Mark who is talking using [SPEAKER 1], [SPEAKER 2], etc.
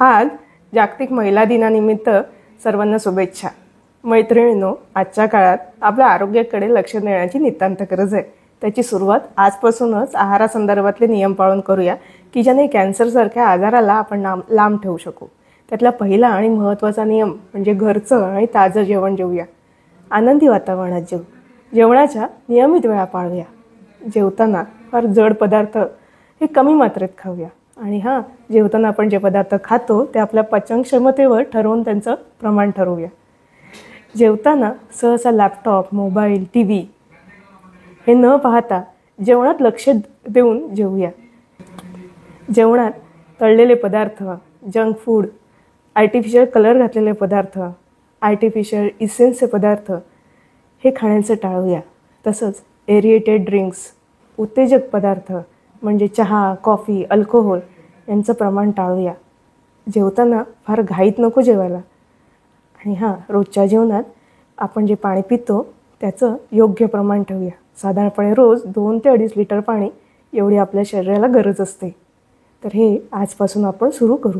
[SPEAKER 1] आज जागतिक महिला दिनानिमित्त सर्वांना शुभेच्छा. मैत्रिणींनो, आजच्या काळात आपल्या आरोग्याकडे लक्ष देण्याची नितांत गरज आहे. त्याची सुरुवात आजपासूनच आहारासंदर्भातले नियम पाळून करूया की ज्याने कॅन्सरसारख्या आजाराला आपण लांब ठेवू शकू. त्यातला पहिला आणि महत्त्वाचा नियम म्हणजे घरचं आणि ताजं जेवण जेवूया. आनंदी वातावरणात जेवू. जेवणाच्या नियमित वेळा पाळूया. जेवताना फार जड पदार्थ हे कमी मात्रेत खाऊया. आणि जेवताना आपण जे पदार्थ खातो ते आपल्या पचनक्षमतेवर ठरवून त्यांचं प्रमाण ठरवूया. जेवताना सहसा लॅपटॉप, मोबाईल, टी व्ही हे न पाहता जेवणात लक्ष देऊन जेवूया. जेवणात तळलेले पदार्थ, जंक फूड, आर्टिफिशियल कलर घातलेले पदार्थ, आर्टिफिशियल इसेन्सचे पदार्थ हे खाण्याचं टाळूया. तसंच एरिएटेड ड्रिंक्स, उत्तेजक पदार्थ म्हणजे चहा, कॉफी, अल्कोहोल यांचं प्रमाण टाळूया. जेवताना फार घाईत नको जेवायला. आणि रोजच्या जेवणात आपण जे पाणी पितो त्याचं योग्य प्रमाण ठेवूया. साधारणपणे रोज 2 ते 2.5 लिटर पाणी एवढी आपल्या शरीराला गरज असते. तर हे आजपासून आपण सुरू करू.